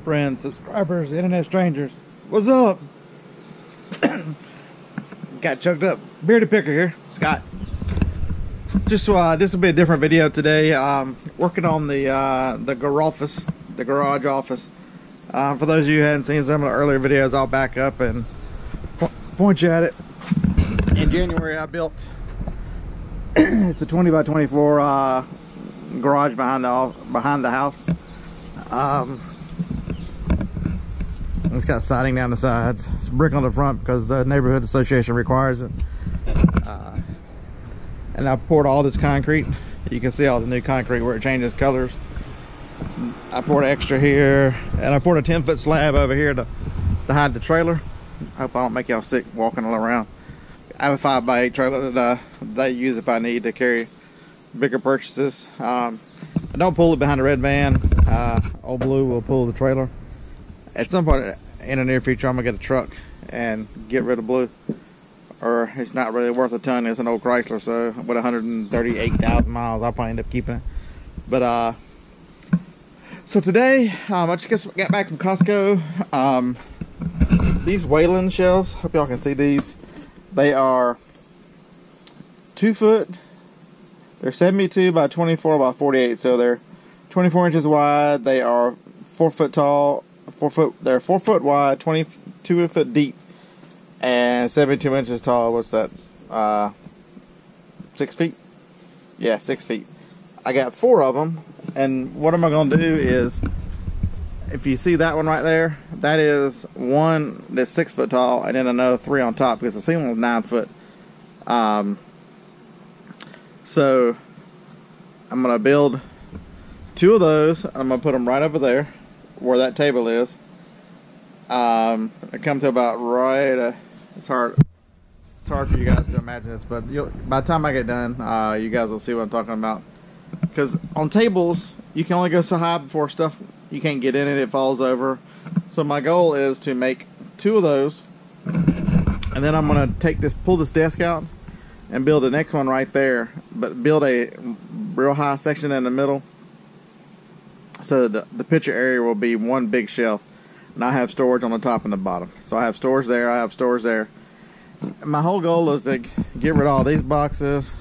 friends, subscribers, internet strangers. What's up? Got choked up. Bearded Picker here, Scott. Just this will be a different video today. Working on the garage office. For those of you who hadn't seen some of the earlier videos, I'll back up and point you at it. In January, I built it's a 20 by 24 garage behind the house. It's got siding down the sides. It's brick on the front because the neighborhood association requires it. And I poured all this concrete. You can see all the new concrete where it changes colors. I poured extra here, and I poured a 10-foot slab over here to hide the trailer. I hope I don't make y'all sick walking all around. I have a 5x8 trailer that I use if I need to carry bigger purchases. I don't pull it behind the red van. Old Blue will pull the trailer. At some point in the near future, I'm gonna get a truck and get rid of Blue, or it's not really worth a ton. It's an old Chrysler, so with 138,000 miles, I'll probably end up keeping it. But so today, I just got back from Costco. These Wayland shelves, hope y'all can see these. They are 2 foot. They're 72 by 24 by 48, so they're 24 inches wide. They are 4 foot tall. They're 4 foot wide, 22 foot deep, and 72 inches tall. What's that? 6 feet? Yeah, 6 feet. I got 4 of them, and what am I going to do is, if you see that one right there, that is one that's 6 foot tall, and then another 3 on top because the ceiling was 9 foot. So I'm going to build 2 of those. I'm going to put them right over there where that table is. I come to about right. It's hard for you guys to imagine this, but by the time I get done, you guys will see what I'm talking about. Because on tables, you can only go so high before stuff, you can't get in it, it falls over. So my goal is to make 2 of those, and then I'm gonna pull this desk out and build the next one right there, but build a real high section in the middle, so the picture area will be one big shelf, and I have storage on the top and the bottom. So I have storage there, I have storage there. My whole goal is to get rid of all these boxes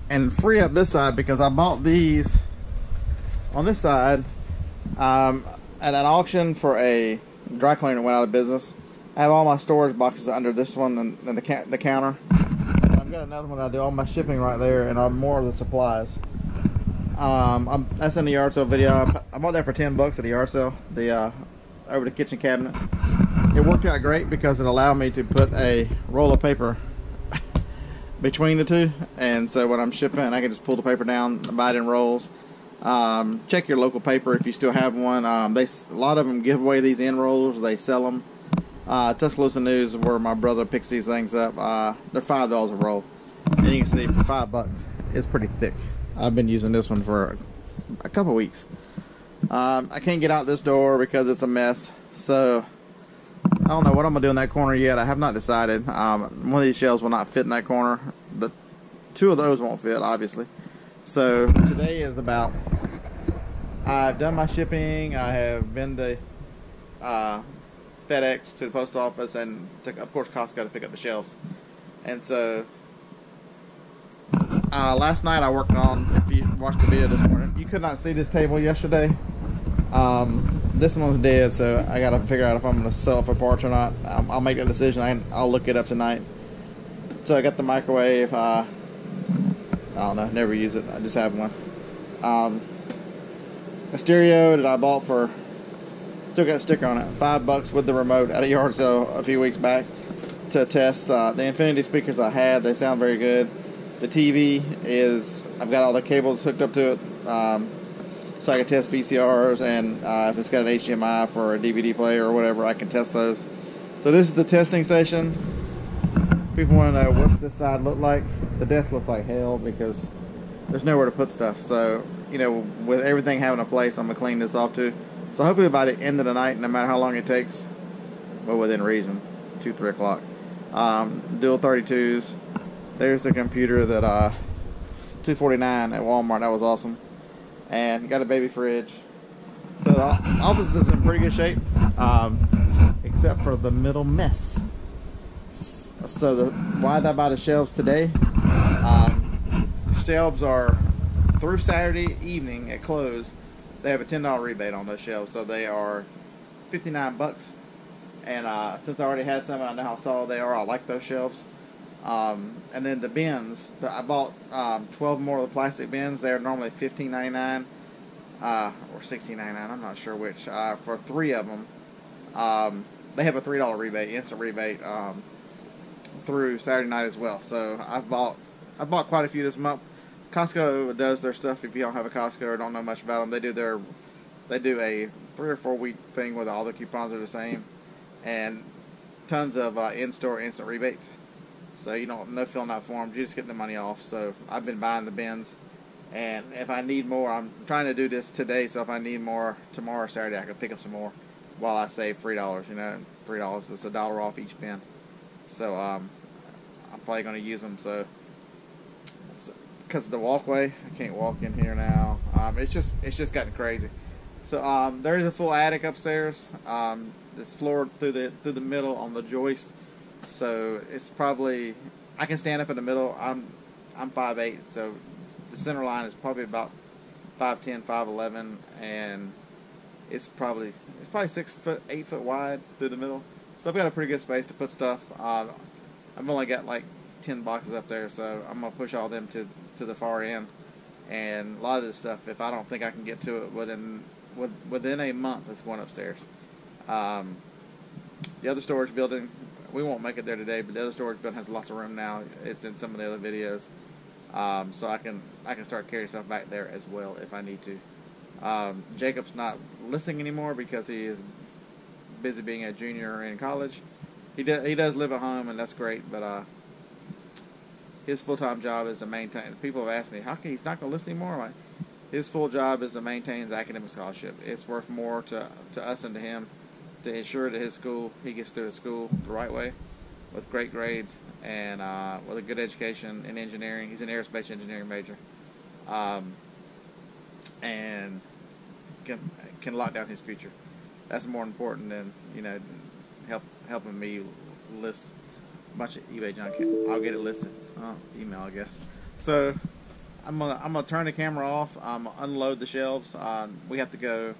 and free up this side, because I bought these on this side at an auction for a dry cleaner that went out of business. I have all my storage boxes under this one and the counter. And I've got another one I do all my shipping right there, and more of the supplies. That's in the yard sale video. I bought that for $10 at the yard sale. Over the kitchen cabinet. It worked out great because it allowed me to put a roll of paper between the two, and so when I'm shipping, I can just pull the paper down, buy it in rolls. Check your local paper if you still have one. A lot of them give away these end rolls. They sell them. Tuscaloosa News, where my brother picks these things up, they're $5 a roll, and you can see for $5 it's pretty thick. I've been using this one for a couple weeks. I can't get out this door because it's a mess, so I don't know what I'm gonna do in that corner yet. I have not decided. One of these shelves will not fit in that corner. The 2 of those won't fit, obviously. So today is about, I've done my shipping. I have been to FedEx, to the post office, and of course Costco to pick up the shelves. And so last night I worked on, if you watched the video this morning, you could not see this table yesterday. This one's dead, so I gotta figure out if I'm gonna sell it for parts or not. I'll make that decision. I'll look it up tonight. So I got the microwave. I don't know, never use it. I just have one. A stereo that I bought for, still got a sticker on it, $5 with the remote at a yard sale a few weeks back to test. The Infinity speakers I had, they sound very good. The TV is, I've got all the cables hooked up to it, so I can test VCRs, and if it's got an HDMI for a DVD player or whatever, I can test those. So this is the testing station. People want to know, what's this side look like? The desk looks like hell because there's nowhere to put stuff. So, you know, with everything having a place, I'm going to clean this off too. So hopefully by the end of the night, no matter how long it takes, well, within reason, 2-3 o'clock, dual 32s. There's the computer that $249 at Walmart. That was awesome. And got a baby fridge. So the office is in pretty good shape, except for the middle mess. So why did I buy the shelves today? The shelves are through Saturday evening at close. They have a $10 rebate on those shelves, so they are $59. And since I already had some, I know how solid they are. I like those shelves. And then the bins, I bought 12 more of the plastic bins. They're normally $15.99 or $16.99. I'm not sure which. For 3 of them, they have a $3 rebate, instant rebate, through Saturday night as well. So I've bought quite a few this month. Costco does their stuff. If you don't have a Costco or don't know much about them, they do a 3 or 4 week thing where all the coupons are the same, and tons of in-store instant rebates. So you don't no filling out forms, you just get the money off. So I've been buying the bins, and if I need more, I'm trying to do this today. So if I need more tomorrow or Saturday, I can pick up some more while I save $3. You know, $3 is $1 off each bin. So I'm probably going to use them. So because of the walkway, I can't walk in here now. It's just gotten crazy. So there is a full attic upstairs. It's floored through the middle on the joist. So it's probably, I can stand up in the middle. I'm 5'8", so the center line is probably about 5'10", 5'11", and it's probably 8 foot wide through the middle. So I've got a pretty good space to put stuff. I've only got like 10 boxes up there, so I'm gonna push all them to the far end. And a lot of this stuff, if I don't think I can get to it within a month, it's going upstairs. The other storage building, we won't make it there today, but the other storage building has lots of room now. It's in some of the other videos, so I can start carrying stuff back there as well if I need to. Jacob's not listening anymore because he is busy being a junior in college. He does live at home, and that's great, but his full-time job is to maintain. People have asked me, how can he's not going to listen anymore? Like, his full job is to maintain his academic scholarship. It's worth more to us and to him to ensure that his school, he gets through his school the right way with great grades and with a good education in engineering. He's an aerospace engineering major, and can lock down his future. That's more important than, you know, helping me list a bunch of eBay junk. I'll get it listed. Email, I guess. So I'm gonna turn the camera off. Unload the shelves. We have to go.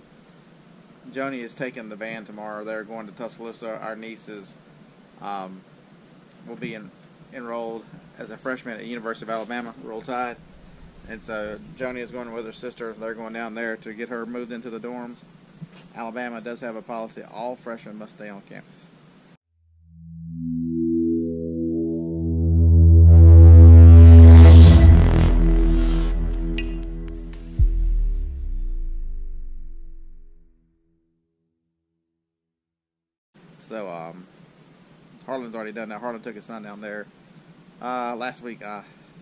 Joni is taking the van tomorrow. They're going to Tuscaloosa. Our nieces will be enrolled as a freshman at University of Alabama, Roll Tide. And so Joni is going with her sister. They're going down there to get her moved into the dorms. Alabama does have a policy: all freshmen must stay on campus. So Harlan's already done that. Harlan took his son down there last week.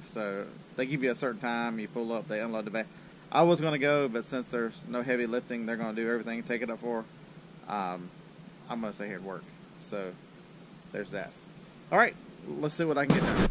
So they give you a certain time, you pull up, they unload the van. I was going to go, but since there's no heavy lifting, they're going to do everything and take it up for. I'm going to stay here and work. So there's that. All right, let's see what I can get done.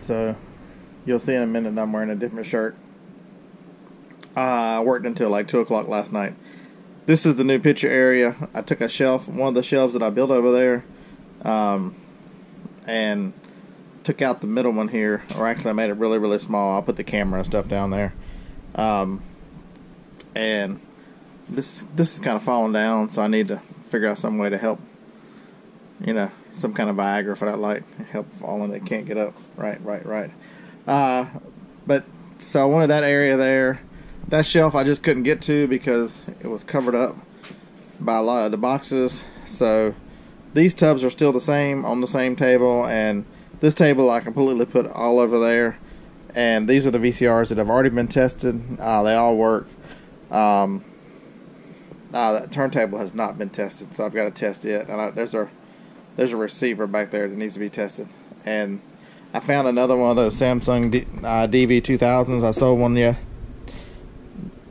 married, so you'll see in a minute that I'm wearing a different shirt. I worked until like 2 o'clock last night. This is the new picture area. I took a shelf, one of the shelves that I built over there, and took out the middle one here, or actually I made it really, really small. I'll put the camera and stuff down there. And this is kind of falling down, so I need to figure out some way to help, you know, some kind of Viagra for that light, help falling. It can't get up. Right. But so I wanted that area there. That shelf I just couldn't get to because it was covered up by a lot of the boxes. So these tubs are still the same on the same table, and this table I completely put all over there. And these are the VCRs that have already been tested. They all work. That turntable has not been tested, so I've got to test it. And there's a receiver back there that needs to be tested. And I found another one of those Samsung DV2000s. I sold one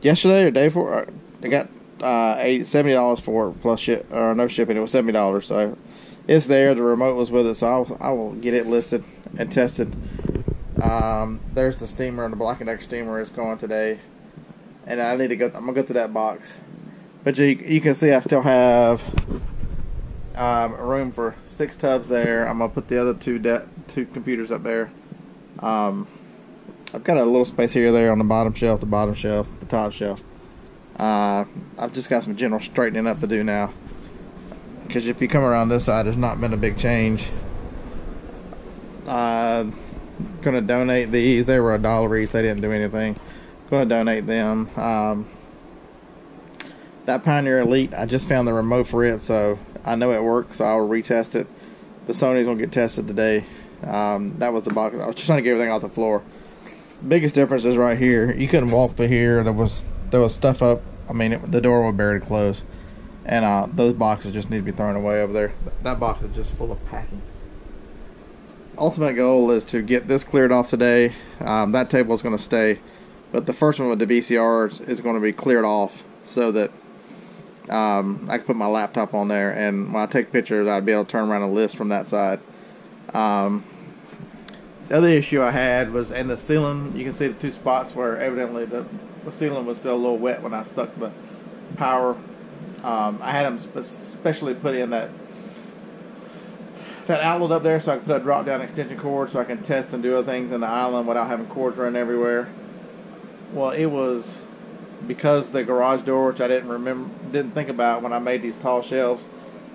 yesterday or day before. I got $70 for it plus no shipping. It was $70, so it's there. The remote was with it, so I will get it listed and tested. There's the steamer, and the Black & Decker steamer is going today, and I need to go. I'm gonna go through that box, but you can see I still have room for 6 tubs there. I'm gonna put the other two computers up there. I've got a little space here or there on the bottom shelf, the top shelf. I've just got some general straightening up to do now, because if you come around this side, there's not been a big change. Gonna donate these. They were $1 each. They didn't do anything. Gonna donate them. That Pioneer Elite, I just found the remote for it, so I know it works, so I'll retest it. The Sony's gonna get tested today. That was the box. I was just trying to get everything off the floor. Biggest difference is right here. You couldn't walk through here. There was stuff up. I mean, the door was barely closed, and those boxes just need to be thrown away over there. That box is just full of packing. Ultimate goal is to get this cleared off today. That table is going to stay, but the first one with the VCRs is going to be cleared off so that I can put my laptop on there, and when I take pictures, I'd be able to turn around and list from that side. The other issue I had was in the ceiling. You can see the 2 spots where evidently the ceiling was still a little wet when I stuck the power. I had them specially put in that outlet up there so I can put a drop down extension cord so I can test and do other things in the island without having cords running everywhere. Well, it was because the garage door, which I didn't think about when I made these tall shelves,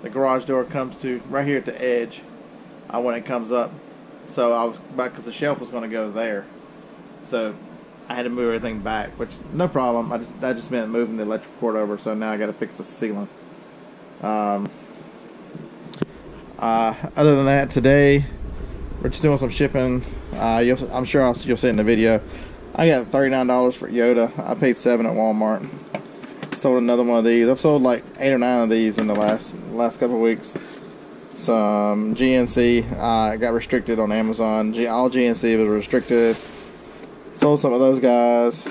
the garage door comes to right here at the edge when it comes up. So I was because the shelf was going to go there, so I had to move everything back, which no problem. That just meant moving the electrical cord over. So now I got to fix the ceiling. Other than that, today we're just doing some shipping. I'm sure you'll see it in the video. I got $39 for Yoda. I paid $7 at Walmart. Sold another one of these. I've sold like 8 or 9 of these in the last couple of weeks. Some GNC got restricted on Amazon. All GNC was restricted. Sold some of those guys.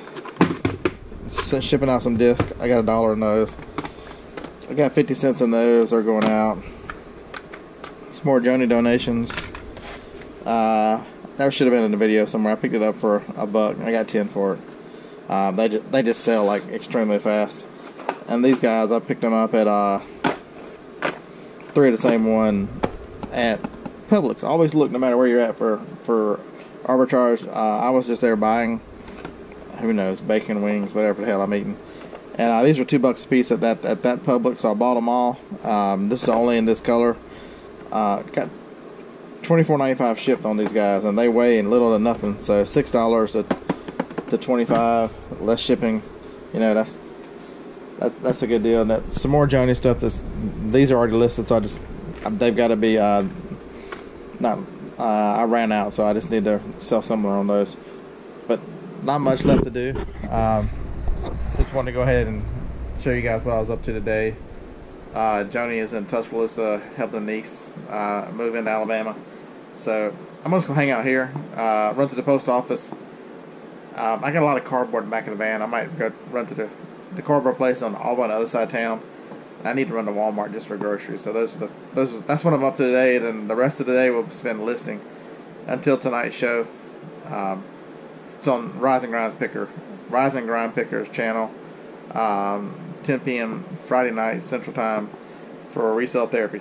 Shipping out some discs. I got $1 in those. I got 50 cents in those. They're going out. Some more Joni donations. That should have been in the video somewhere. I picked it up for $1. I got 10 for it. They just sell like extremely fast. And these guys, I picked them up at 3 of the same one at Publix. Always look, no matter where you're at, for arbitrage. I was just there buying, who knows, bacon, wings, whatever the hell I'm eating. And these were $2 a piece at that Publix, so I bought them all. This is only in this color. Got $24.95 shipped on these guys, and they weigh in little to nothing. So $6 to $25, less shipping. You know, that's a good deal. And some more Joni stuff. These are already listed, so they've got to be I ran out, so I just need to sell somewhere on those. But not much left to do. Just wanted to go ahead and show you guys what I was up to today. Joni is in Tuscaloosa helping a niece move into Alabama. So I'm just going to hang out here, run to the post office. I got a lot of cardboard in the back of the van. I might go run to the cardboard place on the other side of town. I need to run to Walmart just for groceries. So that's what I'm up to today. Then the rest of the day we'll spend listing. until tonight's show. It's on Rise and Grind Pickers channel. 10 p.m. Friday night Central Time for resale therapy.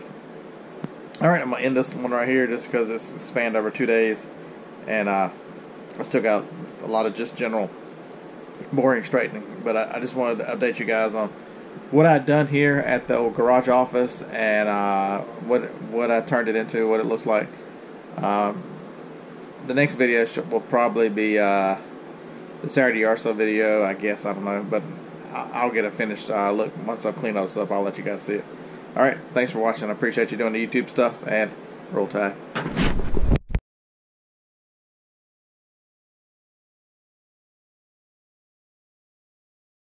Alright, I'm going to end this one right here just because it's spanned over 2 days. And I still got a lot of just general boring straightening. But I just wanted to update you guys on what I'd done here at the old garage office and what I turned it into, what it looks like. The next video will probably be the Saturday yard sale video, I guess. I don't know, but I'll get a finished look. Once I've cleaned all this up, I'll let you guys see it. Alright, thanks for watching. I appreciate you doing the YouTube stuff, and roll tide.